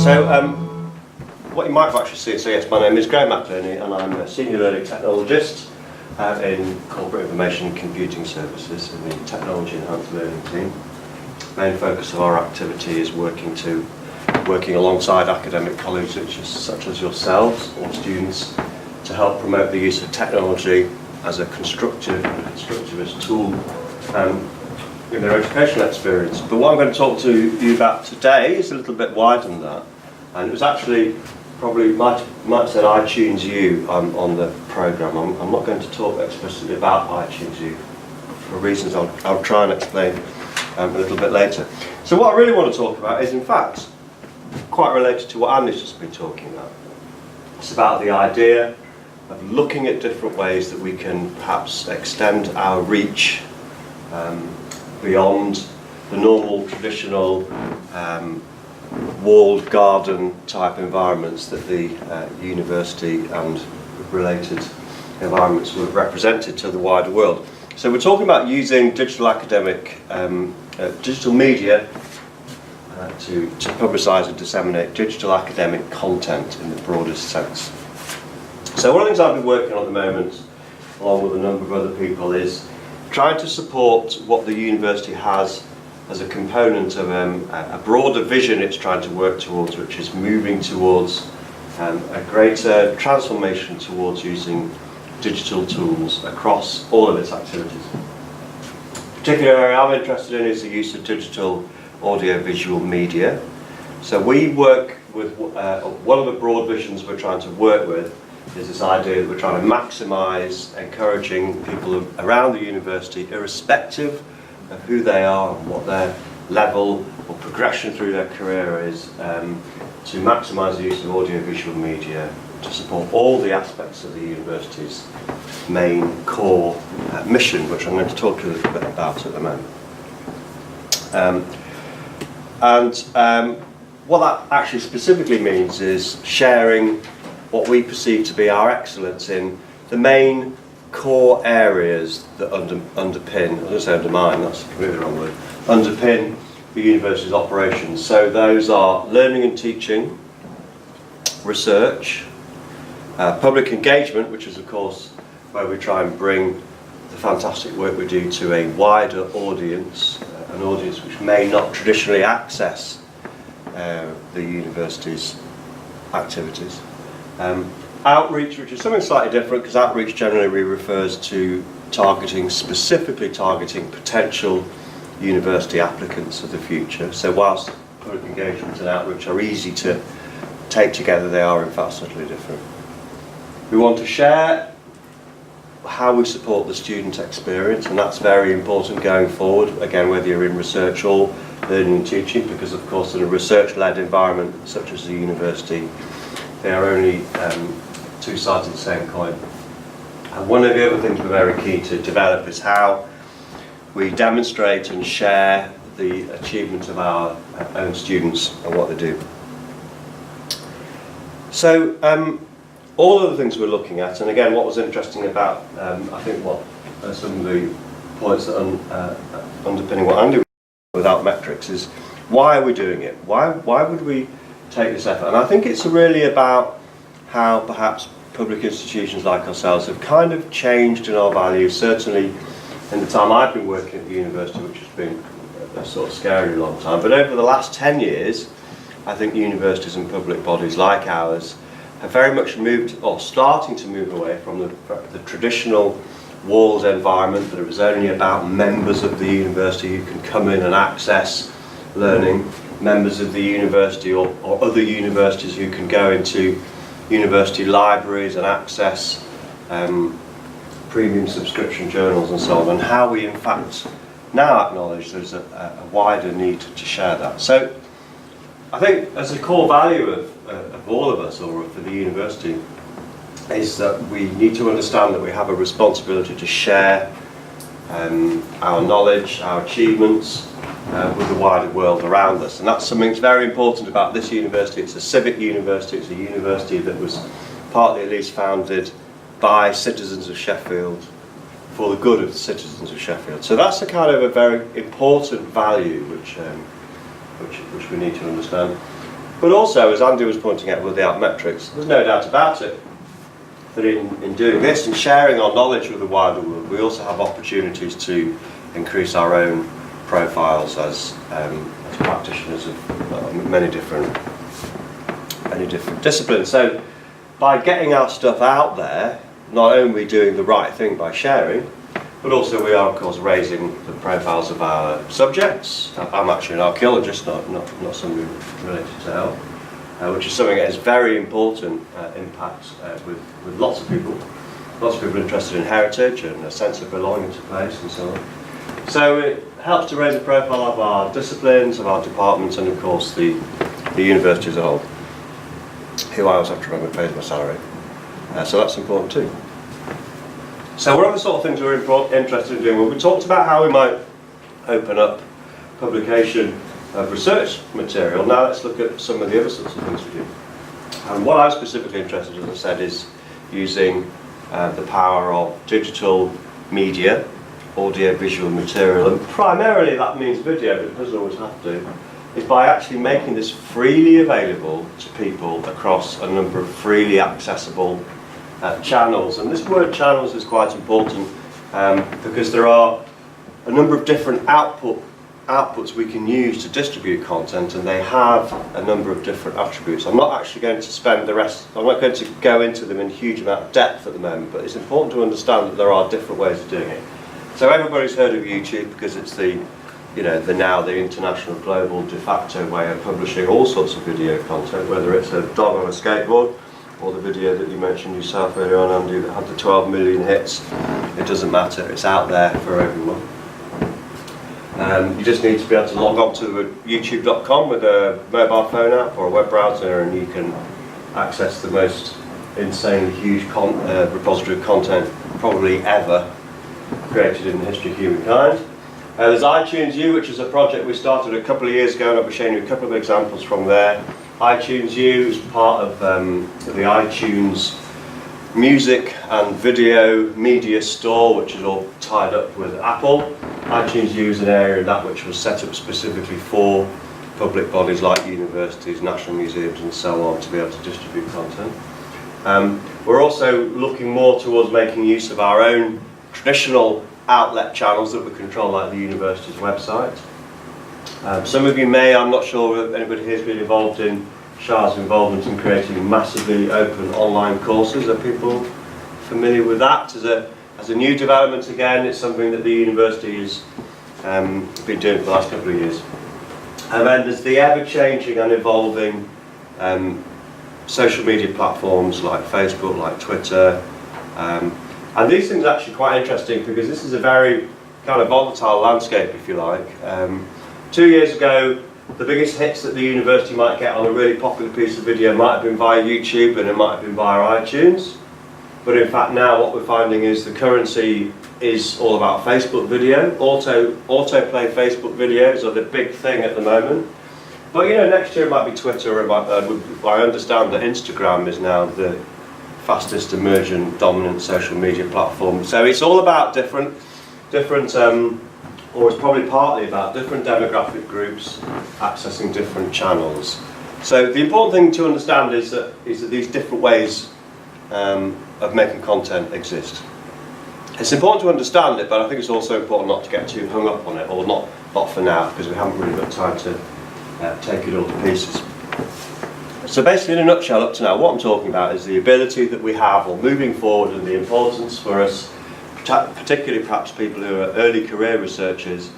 So, what you might have actually seen, so yes, my name is Graham McElearney and I'm a Senior Learning Technologist in Corporate Information and Computing Services in the Technology Enhanced Learning team. Main focus of our activity is working alongside academic colleagues such as yourselves or students to help promote the use of technology as a constructivist tool in their educational experience. But what I'm going to talk to you about today is a little bit wider than that, and it was actually probably might have said iTunes U on the programme. I'm not going to talk explicitly about iTunes U for reasons I'll try and explain a little bit later. So what I really want to talk about is in fact quite related to what Andy's just been talking about. It's about the idea of looking at different ways that we can perhaps extend our reach beyond the normal traditional walled garden type environments that the university and related environments would have represented to the wider world. So we're talking about using digital academic, digital media to publicise and disseminate digital academic content in the broadest sense. So one of the things I've been working on at the moment, along with a number of other people, is trying to support what the university has as a component of a broader vision it's trying to work towards, which is moving towards a greater transformation towards using digital tools across all of its activities. The particular area I'm interested in is the use of digital audio-visual media. So we work with, one of the broad visions we're trying to work with is this idea that we're trying to maximise encouraging people around the university, irrespective of who they are and what their level or progression through their career is, to maximise the use of audiovisual media to support all the aspects of the university's main core mission, which I'm going to talk a little bit about at the moment. What that actually specifically means is sharing what we perceive to be our excellence in the main core areas that underpin, I was going to say undermine, that's completely the wrong word, underpin the university's operations. So those are learning and teaching, research, public engagement, which is of course where we try and bring the fantastic work we do to a wider audience, an audience which may not traditionally access the university's activities. Outreach, which is something slightly different, because outreach generally refers to specifically targeting potential university applicants of the future. So whilst public engagement and outreach are easy to take together, they are in fact subtly different. We want to share how we support the student experience, and that's very important going forward, again whether you're in research or learning and teaching, because of course in a research-led environment such as the university, they are only two sides of the same coin. And one of the other things we're very keen to develop is how we demonstrate and share the achievement of our own students and what they do. So all of the things we're looking at, and again what was interesting about I think what some of the points that underpinning what Andy was without metrics is why are we doing it? Why would we take this effort? And I think it's really about how perhaps public institutions like ourselves have kind of changed in our values, certainly in the time I've been working at the university, which has been a sort of scary long time, but over the last 10 years I think universities and public bodies like ours have very much moved, or starting to move away from the traditional walled environment that it was only about members of the university who can come in and access learning, members of the university or other universities who can go into university libraries and access premium subscription journals and so on, and how we in fact now acknowledge there's a wider need to share that. So I think as a core value of all of us, or for the university, is that we need to understand that we have a responsibility to share our knowledge, our achievements with the wider world around us. And that's something that's very important about this university. It's a civic university. It's a university that was partly at least founded by citizens of Sheffield for the good of the citizens of Sheffield. So that's a kind of a very important value which we need to understand. But also, as Andy was pointing out with the Altmetrics, there's no doubt about it that in doing this and sharing our knowledge with the wider world, we also have opportunities to increase our own profiles as practitioners of many different disciplines. So by getting our stuff out there, not only doing the right thing by sharing, but also we are of course raising the profiles of our subjects. I'm actually an archaeologist, not somebody related to health, which is something that has very important impact with lots of people interested in heritage and a sense of belonging to place and so on. So it helps to raise the profile of our disciplines, of our departments, and of course the university as a whole, who I always have to remember pays my salary. So that's important too. So what are the sort of things we're interested in doing? Well, we talked about how we might open up publication of research material. Now let's look at some of the other sorts of things we do. And what I'm specifically interested in, as I said, is using the power of digital media, audio-visual material, and primarily that means video, but it doesn't always have to, is by actually making this freely available to people across a number of freely accessible channels. And this word channels is quite important because there are a number of different outputs we can use to distribute content, and they have a number of different attributes. I'm not actually going to spend the rest, I'm not going to go into them in a huge amount of depth at the moment, but it's important to understand that there are different ways of doing it. So everybody's heard of YouTube because it's the international, global, de facto way of publishing all sorts of video content, whether it's a dog on a skateboard, or the video that you mentioned yourself earlier on, Andy, that had the 12 million hits. It doesn't matter, it's out there for everyone. You just need to be able to log on to youtube.com with a mobile phone app or a web browser, and you can access the most insanely huge repository of content probably ever created in the history of humankind. There's iTunes U, which is a project we started a couple of years ago, and I'll be showing you a couple of examples from there. iTunes U is part of the iTunes music and video media store, which is all tied up with Apple. iTunes U is an area of that which was set up specifically for public bodies like universities, national museums and so on to be able to distribute content. We're also looking more towards making use of our own traditional outlet channels that we control, like the university's website. Some of you may, I'm not sure if anybody here has been involved in Shah's involvement in creating massively open online courses. Are people familiar with that? As a new development again, it's something that the university has been doing for the last couple of years. And then there's the ever-changing and evolving social media platforms like Facebook, like Twitter. And these things are actually quite interesting because this is a very kind of volatile landscape, if you like. 2 years ago, the biggest hits that the university might get on a really popular piece of video might have been via YouTube, and it might have been via iTunes. But in fact now what we're finding is the currency is all about Facebook video. Autoplay Facebook videos are the big thing at the moment. But next year it might be Twitter, or I understand that Instagram is now the fastest emerging dominant social media platform. So it's all about different or it's probably partly about different demographic groups accessing different channels. So the important thing to understand is that these different ways of making content exist. It's important to understand it, but I think it's also important not to get too hung up on it, or not for now, because we haven't really got time to take it all to pieces. So basically, in a nutshell, up to now, what I'm talking about is the ability that we have, or moving forward, and the importance for us, particularly perhaps people who are early career researchers,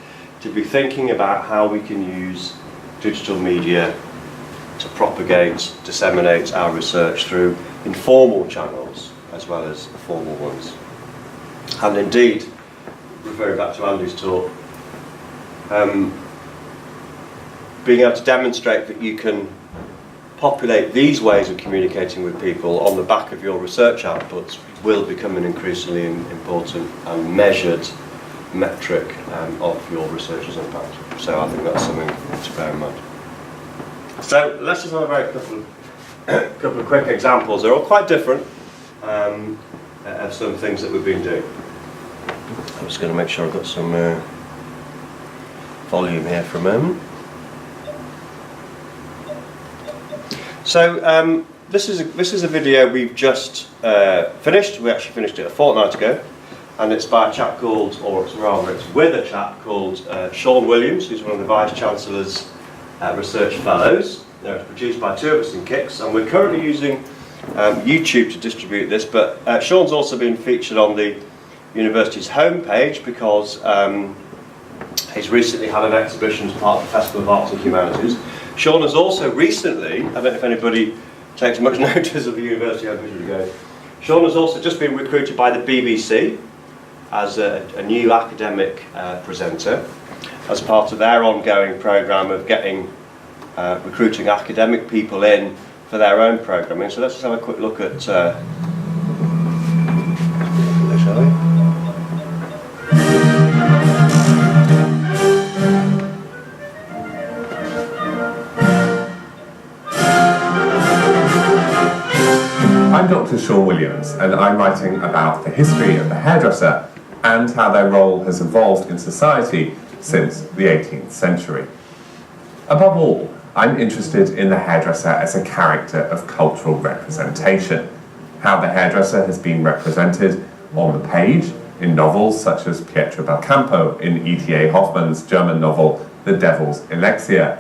to be thinking about how we can use digital media to propagate, disseminate our research through informal channels as well as formal ones. And indeed, referring back to Andy's talk, being able to demonstrate that you can populate these ways of communicating with people on the back of your research outputs will become an increasingly important and measured metric of your research's impact. So I think that's something to bear in mind. So let's just have a very couple of quick examples. They're all quite different of some things that we've been doing. I'm just going to make sure I've got some volume here for a moment. This is a video we've just finished. We actually finished it a fortnight ago, and it's by a chap called, or rather it's with a chap called Sean Williams, who's one of the Vice Chancellor's Research Fellows. It's produced by two of us in CiCS, and we're currently using YouTube to distribute this, but Sean's also been featured on the university's homepage because he's recently had an exhibition as part of the Festival of Arts and Humanities. Sean has also recently, I don't know if anybody takes much notice of the university homepage, Sean has also just been recruited by the BBC as a new academic presenter as part of their ongoing programme of recruiting academic people in for their own programming. So let's just have a quick look at shall we? I'm Dr. Sean Williams, and I'm writing about the history of the hairdresser and how their role has evolved in society since the 18th century. Above all, I'm interested in the hairdresser as a character of cultural representation, how the hairdresser has been represented on the page in novels such as Pietro Belcampo in E.T.A. Hoffmann's German novel The Devil's Elixir,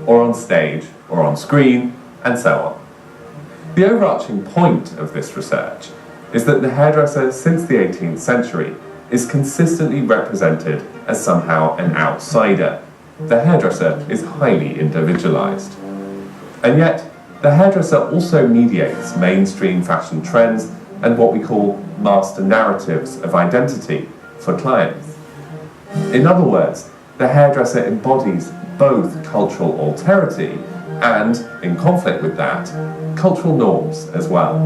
or on stage or on screen, and so on. The overarching point of this research is that the hairdresser since the 18th century is consistently represented as somehow an outsider. The hairdresser is highly individualized. And yet, the hairdresser also mediates mainstream fashion trends and what we call master narratives of identity for clients. In other words, the hairdresser embodies both cultural alterity and, in conflict with that, cultural norms as well.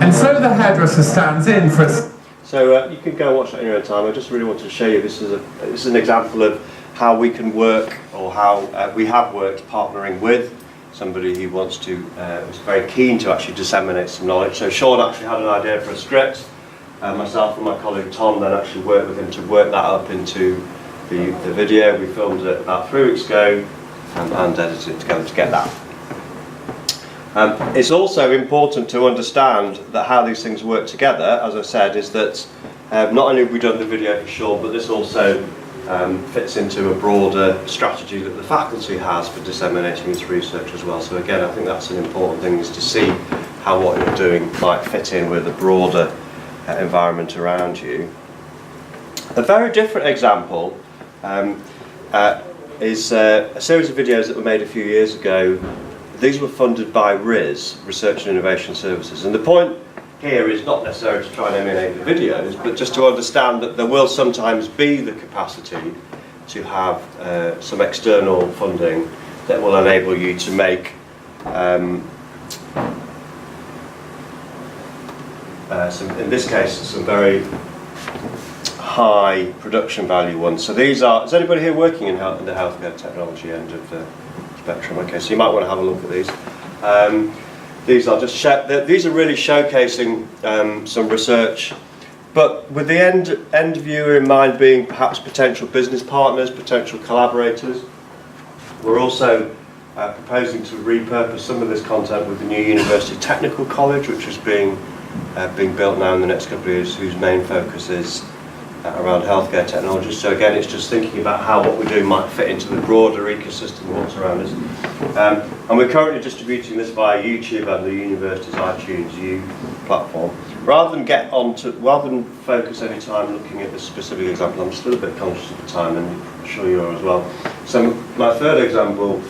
And so the hairdresser stands in for a... So you can go and watch that in your own time. I just really wanted to show you this is an example of how we can work, or how we have worked partnering with somebody who wants to, was very keen to actually disseminate some knowledge. So Sean actually had an idea for a script, and myself and my colleague Tom then actually worked with him to work that up into the video. We filmed it about 3 weeks ago and edited it together to get that. It's also important to understand that how these things work together, as I said, is that not only have we done the video for Sean, but this also fits into a broader strategy that the faculty has for disseminating this research as well. So again, I think that's an important thing, is to see how what you're doing might fit in with a broader environment around you. A very different example is a series of videos that were made a few years ago. These were funded by RIS, Research and Innovation Services, and the point here is not necessarily to try and emulate the videos, but just to understand that there will sometimes be the capacity to have some external funding that will enable you to make in this case, some very high production value ones. So these are, is anybody here working in the healthcare technology end of the spectrum? Okay, so you might want to have a look at these. These are really showcasing some research, but with the end viewer in mind being perhaps potential business partners, potential collaborators. We're also proposing to repurpose some of this content with the new University Technical College, which is being built now in the next couple of years, whose main focus is around healthcare technology. So again, it's just thinking about how what we're doing might fit into the broader ecosystem of what's around us. And we're currently distributing this via YouTube and the university's iTunes U platform. Rather than focus any time looking at this specific example, I'm just a little bit conscious of the time, and I'm sure you are as well. So my third example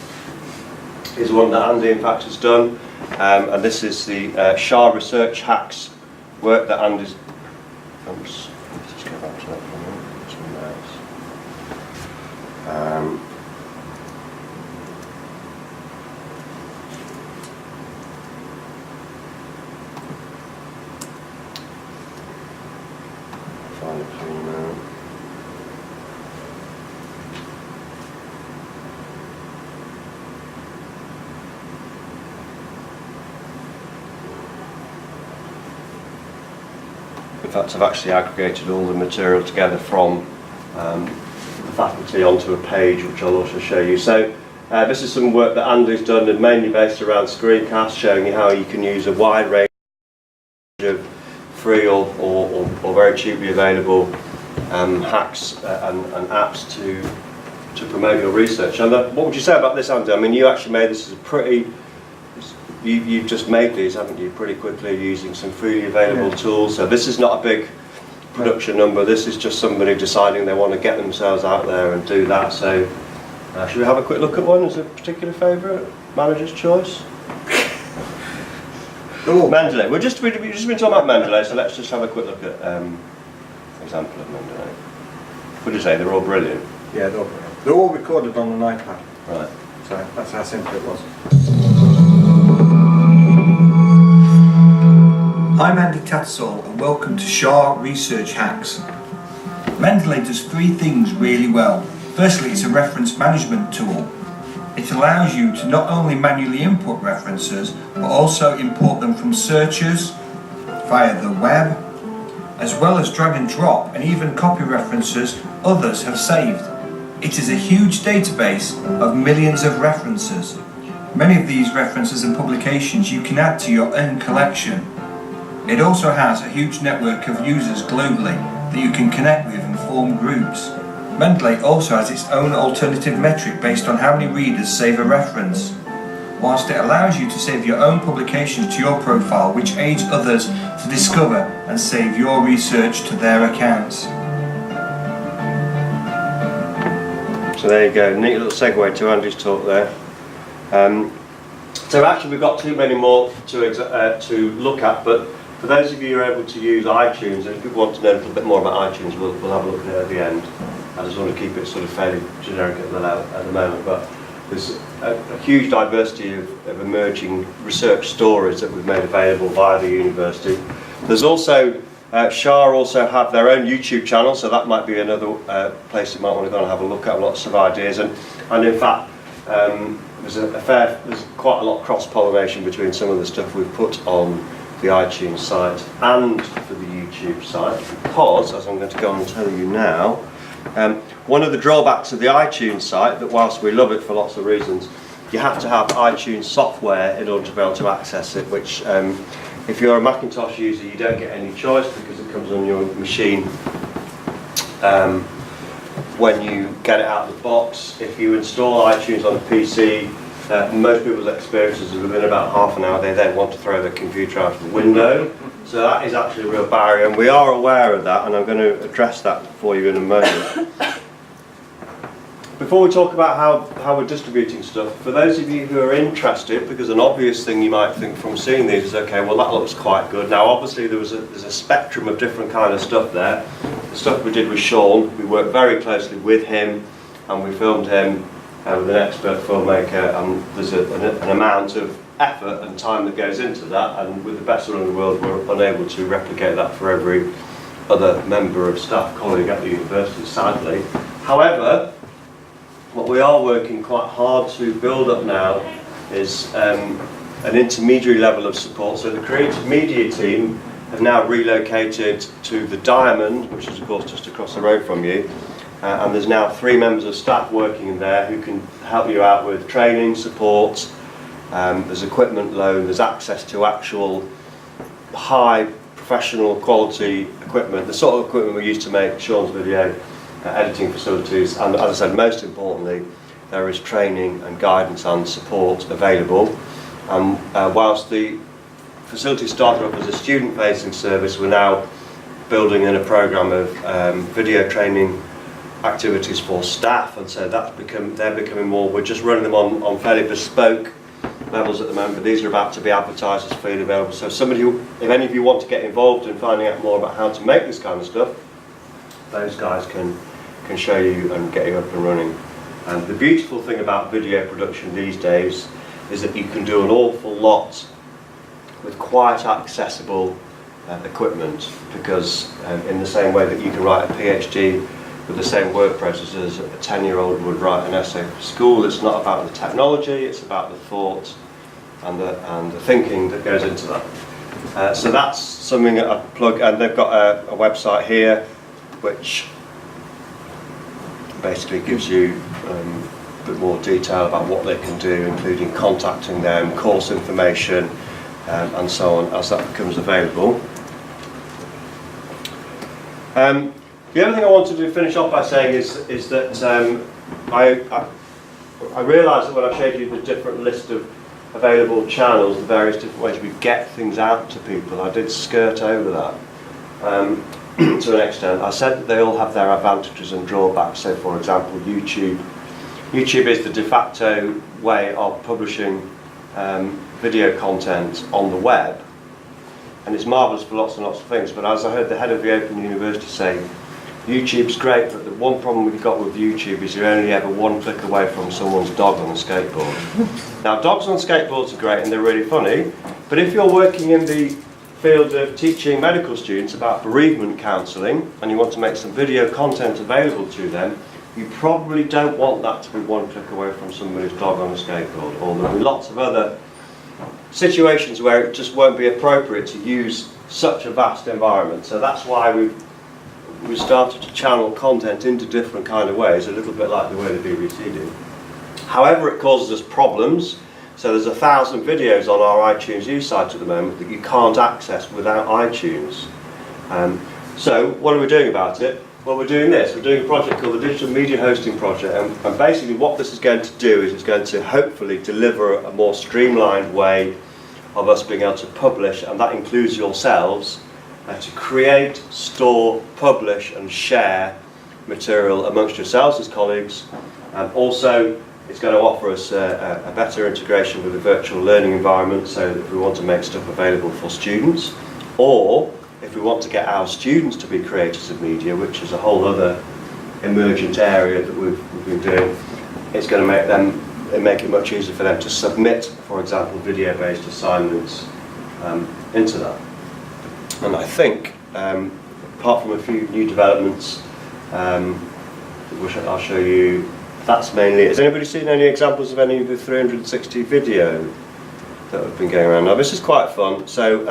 is one that Andy in fact has done, and this is the SHA Research Hacks work that Andy's... Let's just go back to that for a minute. Find it for you now. In fact, I've actually aggregated all the material together from the faculty onto a page, which I'll also show you. So This is some work that Andy's done, and mainly based around screencasts, showing you how you can use a wide range of free or very cheaply available hacks and apps to promote your research. And what would you say about this, Andy? I mean, you actually made this as a pretty... You've just made these, haven't you, pretty quickly using some freely available tools. So this is not a big production number. This is just somebody deciding they want to get themselves out there and do that. So should we have a quick look at one? Is there a particular favourite? Manager's choice? Mendeley. We've just been talking about Mendeley, so let's just have a quick look at an example of Mendeley. What would you say? They're all brilliant? Yeah, they're all brilliant. They're all recorded on an iPad. Right. So that's how simple it was. I'm Andy Tattersall and welcome to Shaw Research Hacks. Mendeley does three things really well. Firstly, it's a reference management tool. It allows you to not only manually input references, but also import them from searches, via the web, as well as drag and drop and even copy references others have saved. It is a huge database of millions of references. Many of these references and publications you can add to your own collection. It also has a huge network of users globally that you can connect with and form groups. Mendeley also has its own alternative metric based on how many readers save a reference, whilst it allows you to save your own publications to your profile, which aids others to discover and save your research to their accounts. So there you go, neat little segue to Andy's talk there. So actually we've got too many more to look at, but for those of you who are able to use iTunes, and if you want to know a little bit more about iTunes, we'll have a look at it at the end. I just want to keep it sort of fairly generic at the moment, but there's a huge diversity of emerging research stories that we've made available via the university. There's also, SHAR also have their own YouTube channel, so that might be another place you might want to go and have a look at lots of ideas. And in fact, there's quite a lot of cross-pollination between some of the stuff we've put on the iTunes site and for the YouTube site, because, as I'm going to go on and tell you now, one of the drawbacks of the iTunes site, that whilst we love it for lots of reasons, you have to have iTunes software in order to be able to access it, which if you're a Macintosh user you don't get any choice because it comes on your machine when you get it out of the box. If you install iTunes on a PC, most people's experiences are within about half an hour they then want to throw their computer out of the window. So that is actually a real barrier, and we are aware of that, and I'm going to address that for you in a moment. Before we talk about how we're distributing stuff, for those of you who are interested, because an obvious thing you might think from seeing these is, okay, well that looks quite good. Now obviously there's a spectrum of different kind of stuff there. The stuff we did with Sean, we worked very closely with him, and we filmed him with an expert filmmaker, and there's an amount of effort and time that goes into that, and with the best one in the world we're unable to replicate that for every other member of staff, colleague at the university, sadly. However, what we are working quite hard to build up now is an intermediary level of support. So the creative media team have now relocated to the Diamond, which is of course just across the road from you, and there's now 3 members of staff working in there who can help you out with training, support. There's equipment loan, there's access to actual high professional quality equipment, the sort of equipment we used to make Sean's video editing facilities, and as I said, most importantly, there is training and guidance and support available. Whilst the facility started off as a student-facing service, we're now building in a programme of video training activities for staff, and so they're becoming more, we're just running them on fairly bespoke levels at the moment, but these are about to be advertised as freely available. So somebody who, if any of you want to get involved in finding out more about how to make this kind of stuff, those guys can show you and get you up and running. And the beautiful thing about video production these days is that you can do an awful lot with quite accessible equipment, because in the same way that you can write a PhD with the same work process as a 10-year-old would write an essay for school, it's not about the technology, it's about the thought and the thinking that goes into that. So that's something that I plug, and they've got a website here which basically gives you bit more detail about what they can do, including contacting them, course information, and so on, as that becomes available. The other thing I wanted to finish off by saying is that I realised that when I showed you the different list of available channels, the various different ways we get things out to people, I did skirt over that to an extent. I said that they all have their advantages and drawbacks. So, for example, YouTube is the de facto way of publishing video content on the web, and it's marvellous for lots and lots of things. But as I heard the head of the Open University say, YouTube's great, but the one problem we've got with YouTube is you're only ever one click away from someone's dog on a skateboard. Now, dogs on skateboards are great and they're really funny, but if you're working in the field of teaching medical students about bereavement counselling and you want to make some video content available to them, you probably don't want that to be one click away from somebody's dog on a skateboard, or there'll be lots of other situations where it just won't be appropriate to use such a vast environment. So that's why we started to channel content into different kind of ways, a little bit like the way the BBC do. However, it causes us problems. So there's 1,000 videos on our iTunes U site at the moment that you can't access without iTunes. So what are we doing about it? Well, we're doing this. We're doing a project called the Digital Media Hosting Project, and basically what this is going to do is it's going to hopefully deliver a more streamlined way of us being able to publish, and that includes yourselves, to create, store, publish and share material amongst yourselves as colleagues. Also, it's going to offer us a better integration with the virtual learning environment, so that if we want to make stuff available for students, or if we want to get our students to be creators of media, which is a whole other emergent area that we've been doing, it's going to make it much easier for them to submit, for example, video-based assignments into that. And I think, apart from a few new developments, which I'll show you, that's mainly it. Has anybody seen any examples of any of the 360 video that have been going around? Now, this is quite fun. So,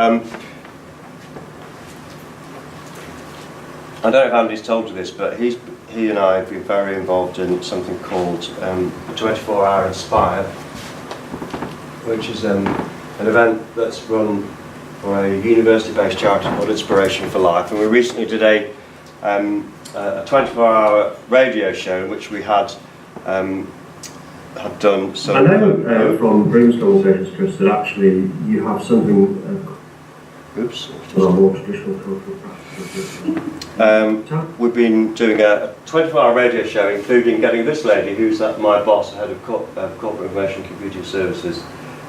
I don't know if Andy's told you this, but he and I have been very involved in something called 24-Hour Inspire, which is an event that's run for a university-based charity called Inspiration for Life, and we recently did a 24-hour radio show in which we had done some. I know from Brimstone sessions, Chris, that actually you have something. Well, more traditional cultural practices. We've been doing a 24-hour radio show, including getting this lady, who's my boss, head of corporate information computing services,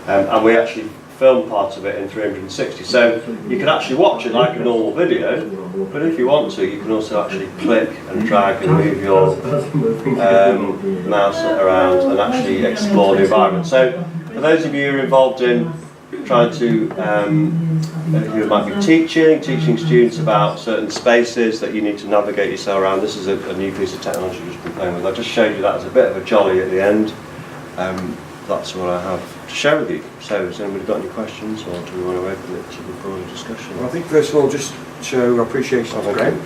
and we actually film part of it in 360, so you can actually watch it like a normal video, but if you want to, you can also actually click and drag and move your mouse around and actually explore the environment. So for those of you who are involved in trying to, who might be teaching students about certain spaces that you need to navigate yourself around, this is a new piece of technology we've been playing with. I just showed you that as a bit of a jolly at the end. That's what I have to share with you. So has anybody got any questions, or do we want to open it to the broader discussion? Well, I think first of all, just show appreciation to Graham.